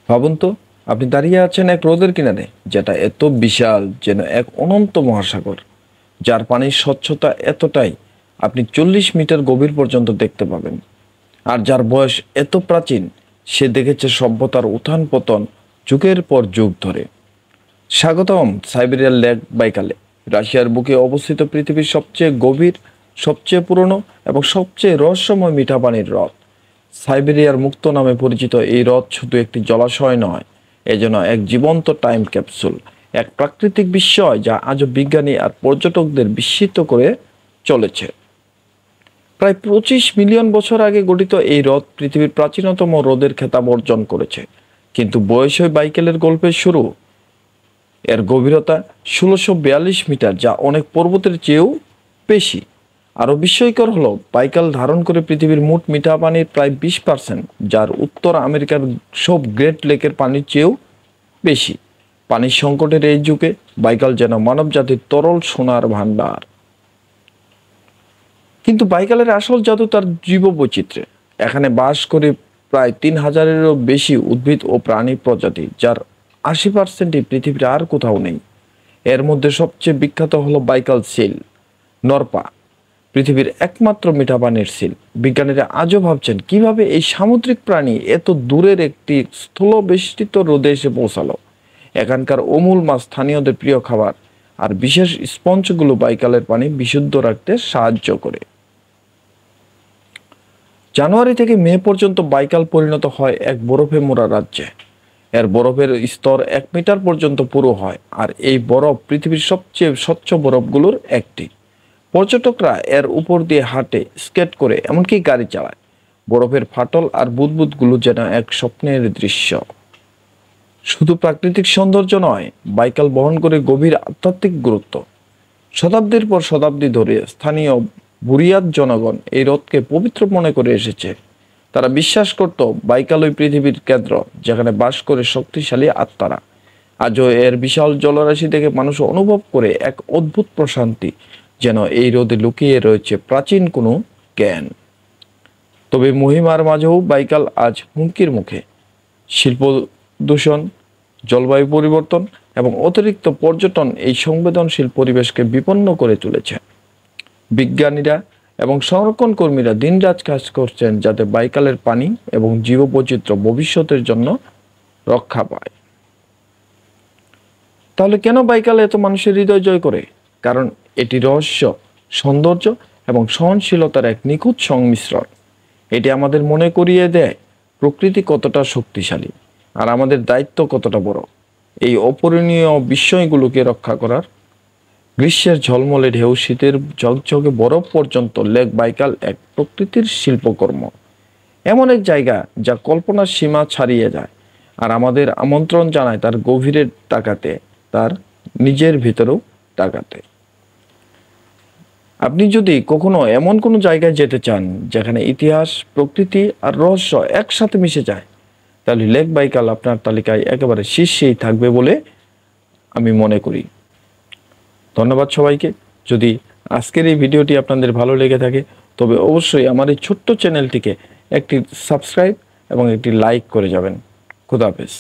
ভাবুন তো, আপনি দাঁড়িয়ে আছেন এক হ্রদের কিনারে, যেটা এত বিশাল যেন এক অনন্ত মহাসাগর, যার পানির স্বচ্ছতা এতটাই আপনি 40 মিটার গভীর পর্যন্ত দেখতে পাবেন। আর যার বয়স এত প্রাচীন, সে দেখেছে সভ্যতার উত্থান পতন যুগের পর যুগ ধরে। স্বাগতম সাইবেরিয়ার লেক বাইকালে। রাশিয়ার বুকে অবস্থিত পৃথিবীর সবচেয়ে গভীর, সবচেয়ে পুরনো এবং সবচেয়ে রহস্যময় মিঠা পানির হ্রদ। সাইবেরিয়ার মুক্ত নামে পরিচিত এই হ্রদ শুধু একটি জলাশয় নয়, এ যেন এক জীবন্ত টাইম ক্যাপসুল, এক প্রাকৃতিক বিস্ময় যা আজও বিজ্ঞানী আর পর্যটকদের বিস্মিত করে চলেছে। প্রায় 25 মিলিয়ন বছর আগে গঠিত এই হ্রদ পৃথিবীর প্রাচীনতম হ্রদের খেতাব অর্জন করেছে। কিন্তু বয়সই বাইকেলের গল্পের শুরু। এর গভীরতা 1642 মিটার, যা অনেক পর্বতের চেয়েও বেশি। আরও বিস্ময়কর হলো, বাইকাল ধারণ করে পৃথিবীর মোট মিঠা পানির প্রায় 20%, যার উত্তর আমেরিকার সব গ্রেট লেকের পানির চেয়েও বেশি। পানির সংকটের এই যুগে বাইকাল যেন মানবজাতির তরল সোনার ভাণ্ডার। কিন্তু বাইকালের আসল জাদু তার জীববৈচিত্র্যে। এখানে বাস করে প্রায় 3000-এরও বেশি উদ্ভিদ ও প্রাণী প্রজাতি, যার 80%ই পৃথিবীর আর কোথাও নেই। এর মধ্যে সবচেয়ে বিখ্যাত হলো বাইকাল সিল, নরপা, পৃথিবীর একমাত্র মিঠা পানির সিল। বিজ্ঞানীরা আজও ভাবছেন কিভাবে এই সামুদ্রিক প্রাণী এত দূরের একটি স্থলবেষ্টিত হ্রদে এসে পৌঁছালো। এখানকার অমূল মাছ স্থানীয়দের প্রিয় খাবার, আর বিশেষ স্পঞ্জগুলো বাইকালের পানি বিশুদ্ধ রাখতে সাহায্য করে। জানুয়ারি থেকে মে পর্যন্ত বাইকাল পরিণত হয় এক বরফে মোড়া রাজ্যে। এর বরফের স্তর 1 মিটার পর্যন্ত পুরো হয়, আর এই বরফ পৃথিবীর সবচেয়ে স্বচ্ছ বরফগুলোর একটি। পর্যটকরা এর উপর দিয়ে হাঁটে, স্কেট করে, এমনকি গাড়ি চালায়। বরফের ফাটল আর বুদবুদগুলো যেন এক স্বপ্নের দৃশ্য। শুধু প্রাকৃতিক সৌন্দর্য নয়, বাইকাল বহন করে গভীর আধ্যাত্মিক গুরুত্ব। শতাব্দীর পর শতাব্দী ধরে স্থানীয় বুরিয়াত জনগণ এই হ্রদকে পবিত্র মনে করে এসেছে। তারা বিশ্বাস করত বাইকালই পৃথিবীর কেন্দ্র, যেখানে বাস করে শক্তিশালী আত্মারা। আজও এর বিশাল জলরাশি দেখে মানুষ অনুভব করে এক অদ্ভুত প্রশান্তি, যেন এই হ্রদে লুকিয়ে রয়েছে প্রাচীন কোনো জ্ঞান। তবে মহিমার মাঝেও বাইকাল আজ হুমকির মুখে। শিল্প দূষণ, জলবায়ু পরিবর্তন এবং অতিরিক্ত পর্যটন এই সংবেদনশীল পরিবেশকে বিপন্ন করে তুলেছে। বিজ্ঞানীরা এবং সংরক্ষণ কর্মীরা দিনরাত কাজ করছেন যাতে বাইকালের পানি এবং জীববৈচিত্র্য ভবিষ্যতের জন্য রক্ষা পায়। তাহলে কেন বাইকাল এত মানুষের হৃদয় জয় করে? কারণ এটি রহস্য, সৌন্দর্য এবং সহনশীলতার এক নিখুঁত সংমিশ্রণ। এটি আমাদের মনে করিয়ে দেয় প্রকৃতি কতটা শক্তিশালী আর আমাদের দায়িত্ব কতটা বড় এই অপূরণীয় বিস্ময়গুলোকে রক্ষা করার। গ্রীষ্মের ঝলমলে ঢেউ, শীতের ঝকঝকে বরফ পর্যন্ত লেক বাইকাল এক প্রকৃতির শিল্পকর্ম। এমন এক জায়গা যা কল্পনার সীমা ছাড়িয়ে যায়, আর আমাদের আমন্ত্রণ জানায় তার গভীরে তাকাতে, তার নিজের ভিতরেও তাকাতে। আপনি যদি কখনো এমন কোনো জায়গায় যেতে চান যেখানে ইতিহাস, প্রকৃতি আর রহস্য একসাথে মিশে যায়, তাহলে লেক বাইকাল আপনার তালিকায় একেবারে শীর্ষেই থাকবে বলে আমি মনে করি। ধন্যবাদ সবাইকে। যদি আজকের এই ভিডিওটি আপনাদের ভালো লেগে থাকে, তবে অবশ্যই আমার এই ছোট্ট চ্যানেলটিকে একটি সাবস্ক্রাইব এবং একটি লাইক করে যাবেন। খুদা হাফেজ।